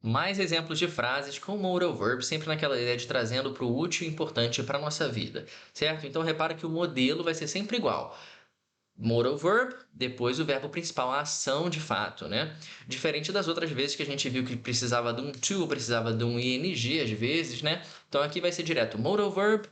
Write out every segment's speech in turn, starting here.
Mais exemplos de frases com modal verb, sempre naquela ideia de trazendo para o útil e importante para a nossa vida, certo? Então, repara que o modelo vai ser sempre igual. Modal verb, depois o verbo principal, a ação de fato, né? Diferente das outras vezes que a gente viu que precisava de um to, precisava de um ing às vezes, né? Então, aqui vai ser direto modal verb,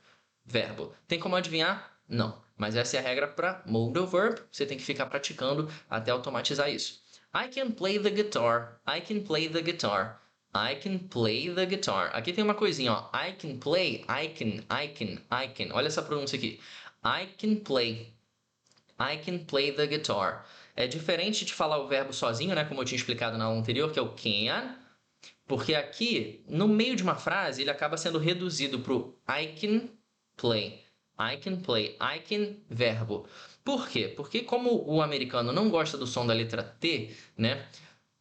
verbo. Tem como adivinhar? Não. Mas essa é a regra para modal verb. Você tem que ficar praticando até automatizar isso. I can play the guitar. I can play the guitar. I can play the guitar. Aqui tem uma coisinha, ó. I can play. I can. Olha essa pronúncia aqui. I can play. I can play the guitar. É diferente de falar o verbo sozinho, né? Como eu tinha explicado na aula anterior, que é o can. Porque aqui, no meio de uma frase, ele acaba sendo reduzido para o I can play. I can play. I can, verbo. Por quê? Porque como o americano não gosta do som da letra T, né?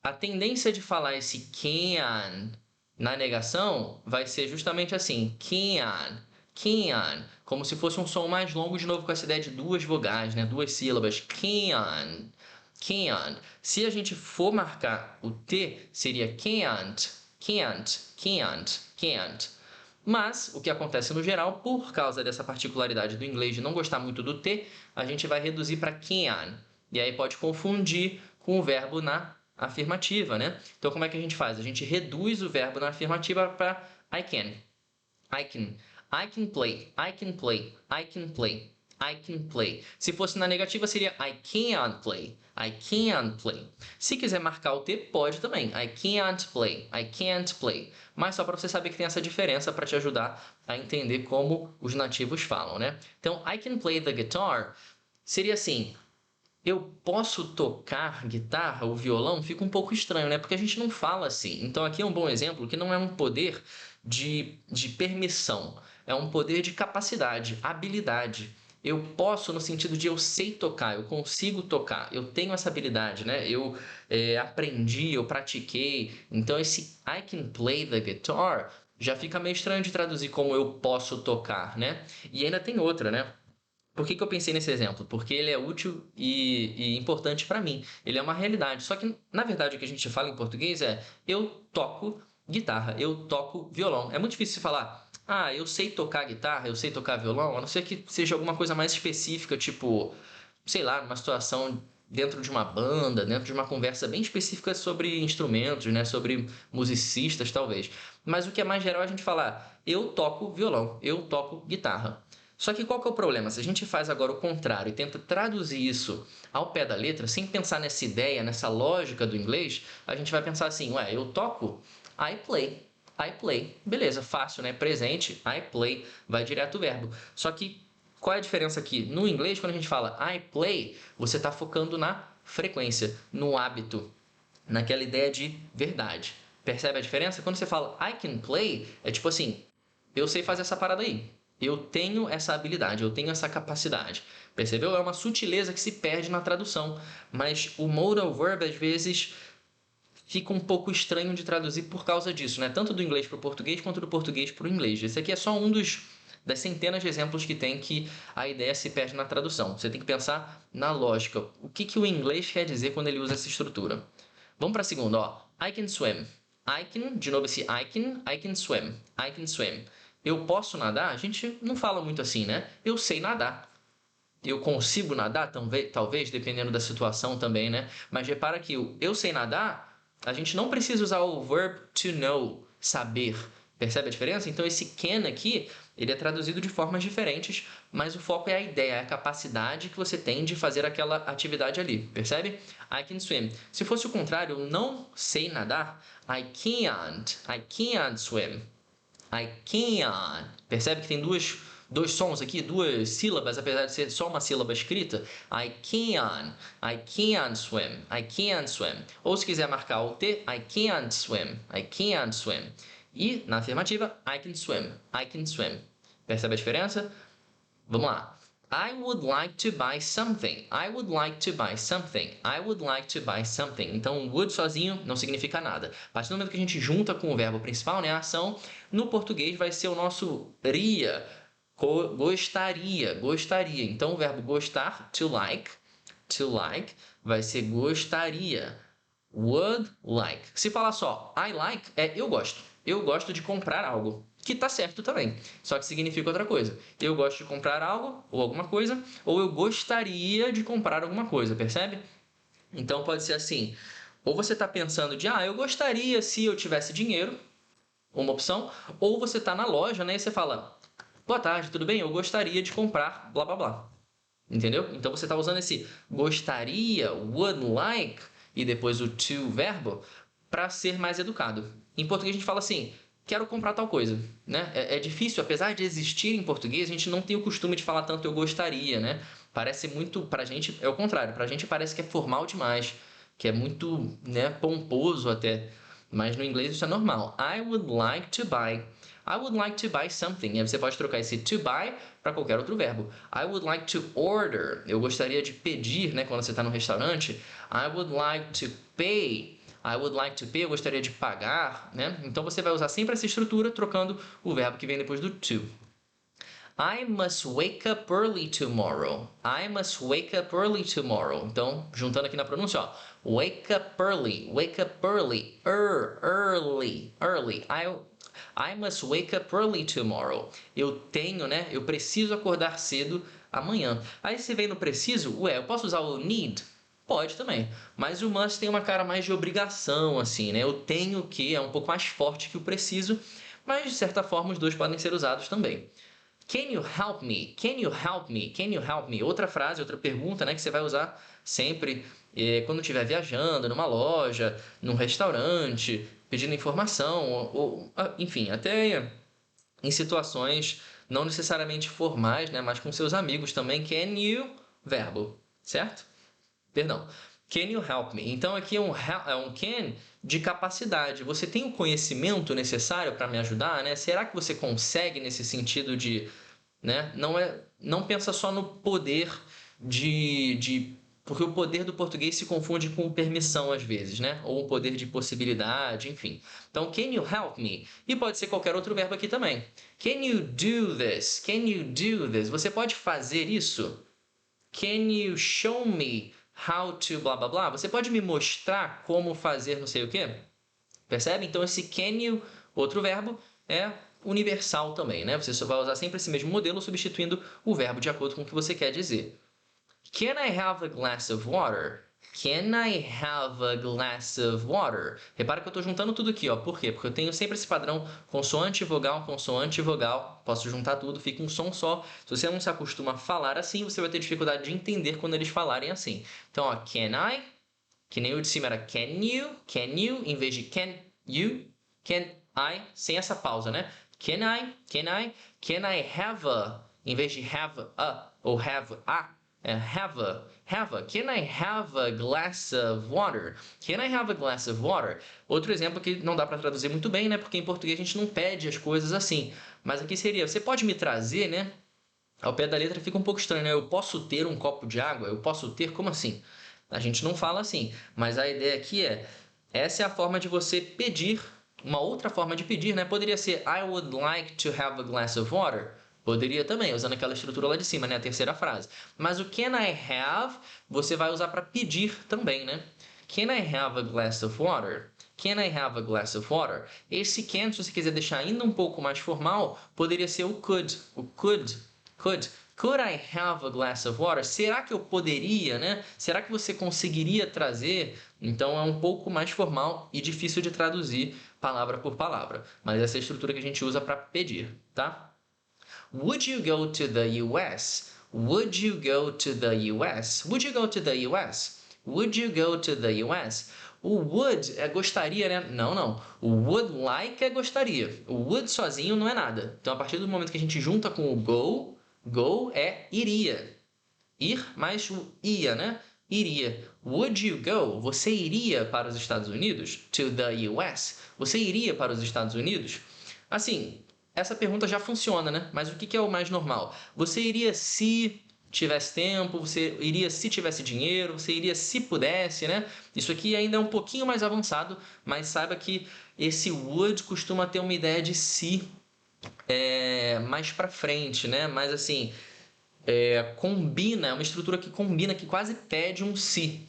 A tendência de falar esse can na negação vai ser justamente assim. Can. Como se fosse um som mais longo, de novo com essa ideia de duas vogais, né? Duas sílabas. Can. Se a gente for marcar o T, seria can't. Mas, o que acontece no geral, por causa dessa particularidade do inglês de não gostar muito do T, a gente vai reduzir para can. E aí pode confundir com o verbo na afirmativa, né? Então, como é que a gente faz? A gente reduz o verbo na afirmativa para I can. I can play. Se fosse na negativa, seria I can't play. Se quiser marcar o T, pode também. I can't play. Mas só para você saber que tem essa diferença para te ajudar a entender como os nativos falam, né? Então, I can play the guitar seria assim: eu posso tocar guitarra ou violão? Fica um pouco estranho, né? Porque a gente não fala assim. Então, aqui é um bom exemplo que não é um poder de permissão. É um poder de capacidade, habilidade. Eu posso no sentido de eu sei tocar, eu consigo tocar, eu tenho essa habilidade, né? Eu aprendi, eu pratiquei. Então, esse I can play the guitar já fica meio estranho de traduzir como eu posso tocar, né? E ainda tem outra, né? Por que eu pensei nesse exemplo? Porque ele é útil e importante para mim. Ele é uma realidade. Só que, na verdade, o que a gente fala em português é eu toco guitarra, eu toco violão. É muito difícil falar, eu sei tocar guitarra, eu sei tocar violão, a não ser que seja alguma coisa mais específica, tipo, sei lá, numa situação dentro de uma banda, dentro de uma conversa bem específica sobre instrumentos, né? Sobre musicistas, talvez. Mas o que é mais geral é a gente falar, eu toco violão, eu toco guitarra. Só que qual que é o problema? Se a gente faz agora o contrário e tenta traduzir isso ao pé da letra, sem pensar nessa ideia, nessa lógica do inglês, a gente vai pensar assim, eu toco, I play. Beleza, fácil, né? Presente, I play, vai direto o verbo. Só que qual é a diferença aqui? No inglês, quando a gente fala I play, você está focando na frequência, no hábito, naquela ideia de verdade. Percebe a diferença? Quando você fala I can play, é tipo assim, eu sei fazer essa parada aí. Eu tenho essa habilidade, eu tenho essa capacidade. Percebeu? É uma sutileza que se perde na tradução. Mas o modal verb, às vezes, fica um pouco estranho de traduzir por causa disso, né? Tanto do inglês para o português, quanto do português para o inglês. Esse aqui é só um das centenas de exemplos que tem que a ideia se perde na tradução. Você tem que pensar na lógica. O que o inglês quer dizer quando ele usa essa estrutura? Vamos para a segunda, ó. I can swim. De novo esse I can swim. Eu posso nadar? A gente não fala muito assim, né? Eu sei nadar. Eu consigo nadar? Talvez, dependendo da situação também, né? Mas repara que o eu sei nadar, a gente não precisa usar o verb to know, saber. Percebe a diferença? Então esse can aqui, ele é traduzido de formas diferentes, mas o foco é a ideia, é a capacidade que você tem de fazer aquela atividade ali. Percebe? I can swim. Se fosse o contrário, eu não sei nadar, I can't swim. I can't. Percebe que tem dois sons aqui, duas sílabas, apesar de ser só uma sílaba escrita? I can't swim. Ou se quiser marcar o T, I can't swim. E, na afirmativa, I can swim. Percebe a diferença? Vamos lá. I would like to buy something. Então, would sozinho não significa nada. A partir do momento que a gente junta com o verbo principal, né, a ação, no português vai ser o nosso ria, gostaria. Então, o verbo gostar, to like, vai ser gostaria. Would like. Se falar só I like, é eu gosto. Eu gosto de comprar algo. Que tá certo também. Só que significa outra coisa. Eu gosto de comprar algo, ou alguma coisa, ou eu gostaria de comprar alguma coisa, percebe? Então pode ser assim. Ou você está pensando de, eu gostaria se eu tivesse dinheiro, uma opção, ou você está na loja, né, e você fala, boa tarde, tudo bem? Eu gostaria de comprar blá blá blá. Entendeu? Então você está usando esse gostaria, would like, e depois o to verbo, para ser mais educado. Em português a gente fala assim, quero comprar tal coisa, né? É difícil, apesar de existir em português, a gente não tem o costume de falar tanto eu gostaria, né? Parece muito, pra gente, é o contrário, pra gente parece que é formal demais, que é muito, né, pomposo até. Mas no inglês isso é normal. I would like to buy. I would like to buy something. E aí você pode trocar esse to buy para qualquer outro verbo. I would like to order. Eu gostaria de pedir, né? Quando você está no restaurante. I would like to pay. I would like to pay. Eu gostaria de pagar, né? Então você vai usar sempre essa estrutura trocando o verbo que vem depois do to. I must wake up early tomorrow. I must wake up early tomorrow. Então, juntando aqui na pronúncia, ó. Wake up early. Wake up early. Early. Early. I must wake up early tomorrow. Eu tenho, né? Eu preciso acordar cedo amanhã. Aí você vem no preciso, eu posso usar o need? Pode também. Mas o must tem uma cara mais de obrigação, assim, né? Eu tenho que, é um pouco mais forte que o preciso, mas de certa forma os dois podem ser usados também. Can you help me? Can you help me? Can you help me? Outra frase, outra pergunta, né, que você vai usar sempre quando estiver viajando, numa loja, num restaurante, pedindo informação, enfim, até em situações não necessariamente formais, né, mas com seus amigos também. Can you, verbo, certo? Perdão. Can you help me? Então aqui é um can de capacidade. Você tem o conhecimento necessário para me ajudar, né? Será que você consegue nesse sentido de, né? Não pensa só no poder porque o poder do português se confunde com permissão às vezes, né? Ou o poder de possibilidade, enfim. Então, can you help me? E pode ser qualquer outro verbo aqui também. Can you do this? Can you do this? Você pode fazer isso? Can you show me how to blá blá blá? Você pode me mostrar como fazer não sei o quê? Percebe? Então esse can you, outro verbo, é universal também, né? Você só vai usar sempre esse mesmo modelo substituindo o verbo de acordo com o que você quer dizer. Can I have a glass of water? Can I have a glass of water? Repara que eu estou juntando tudo aqui, ó. Por quê? Porque eu tenho sempre esse padrão consoante, vogal, consoante, vogal. Posso juntar tudo, fica um som só. Se você não se acostuma a falar assim, você vai ter dificuldade de entender quando eles falarem assim. Então, ó, can I? Que nem o de cima era can you, em vez de can you, can I, sem essa pausa, né? Can I have a, em vez de have a, ou have a, have a. Can I have a glass of water? Can I have a glass of water? Outro exemplo que não dá para traduzir muito bem, né? Porque em português a gente não pede as coisas assim. Mas aqui seria, você pode me trazer, né? Ao pé da letra fica um pouco estranho, né? Eu posso ter um copo de água? Eu posso ter? Como assim? A gente não fala assim. Mas a ideia aqui essa é a forma de você pedir, uma outra forma de pedir, né? Poderia ser I would like to have a glass of water. Poderia também, usando aquela estrutura lá de cima, né? A terceira frase. Mas o can I have, você vai usar para pedir também, né? Can I have a glass of water? Can I have a glass of water? Esse can, se você quiser deixar ainda um pouco mais formal, poderia ser o could. O could. Could I have a glass of water? Será que eu poderia, né? Será que você conseguiria trazer? Então é um pouco mais formal e difícil de traduzir palavra por palavra. Mas essa é a estrutura que a gente usa para pedir, tá? Would you go to the US? Would you go to the US? Would you go to the US? Would you go to the US? O would é gostaria, né? Não. O would like é gostaria. O would sozinho não é nada. Então, a partir do momento que a gente junta com o go é iria. Ir mais o ia, né? Iria. Would you go? Você iria para os Estados Unidos? To the US? Você iria para os Estados Unidos? Assim, essa pergunta já funciona, né? Mas o que é o mais normal? Você iria se tivesse tempo, você iria se tivesse dinheiro, você iria se pudesse, né? Isso aqui ainda é um pouquinho mais avançado, mas saiba que esse would costuma ter uma ideia de se mais pra frente, né? Mas assim, combina, é uma estrutura que combina, que quase pede um se.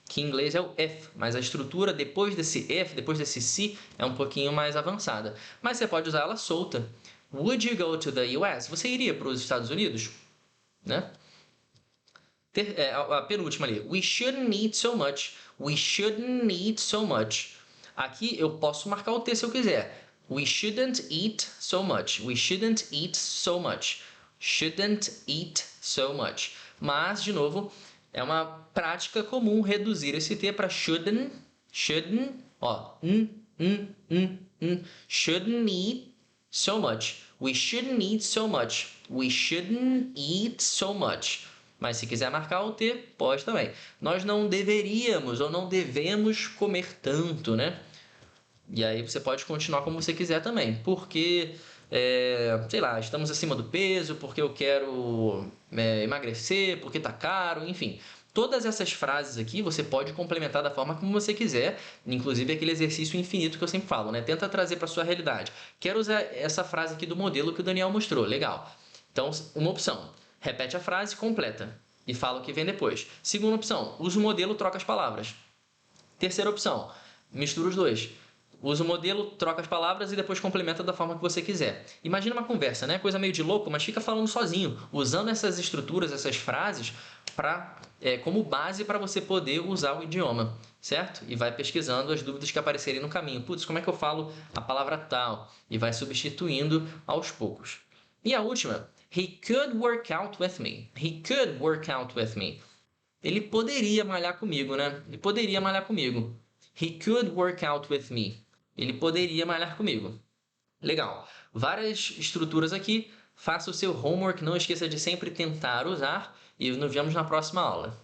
que em inglês é o if, mas a estrutura depois desse if, depois desse se, é um pouquinho mais avançada. Mas você pode usar ela solta. Would you go to the US? Você iria para os Estados Unidos? Né? A penúltima ali. We shouldn't eat so much. We shouldn't eat so much. Aqui eu posso marcar o T se eu quiser. We shouldn't eat so much. We shouldn't eat so much. Shouldn't eat so much. Mas, de novo, é uma prática comum reduzir esse T para shouldn't, shouldn't, ó, shouldn't eat so much. We shouldn't eat so much. We shouldn't eat so much. Mas se quiser marcar o T, pode também. Nós não deveríamos ou não devemos comer tanto, né? E aí você pode continuar como você quiser também. Porque, sei lá, estamos acima do peso, porque eu quero emagrecer, porque tá caro, enfim. Todas essas frases aqui você pode complementar da forma como você quiser, inclusive aquele exercício infinito que eu sempre falo, né? Tenta trazer para sua realidade. Quero usar essa frase aqui do modelo que o Daniel mostrou, legal. Então, uma opção, repete a frase completa e fala o que vem depois. Segunda opção, usa o modelo, troca as palavras. Terceira opção, mistura os dois. Usa o modelo, troca as palavras e depois complementa da forma que você quiser. Imagina uma conversa, né? Coisa meio de louco, mas fica falando sozinho, usando essas estruturas, essas frases como base para você poder usar o idioma, certo? E vai pesquisando as dúvidas que aparecerem no caminho. Putz, como é que eu falo a palavra tal? E vai substituindo aos poucos. E a última, he could work out with me. He could work out with me. Ele poderia malhar comigo, né? Ele poderia malhar comigo. He could work out with me. Ele poderia malhar comigo. Legal. Várias estruturas aqui. Faça o seu homework. Não esqueça de sempre tentar usar. E nos vemos na próxima aula.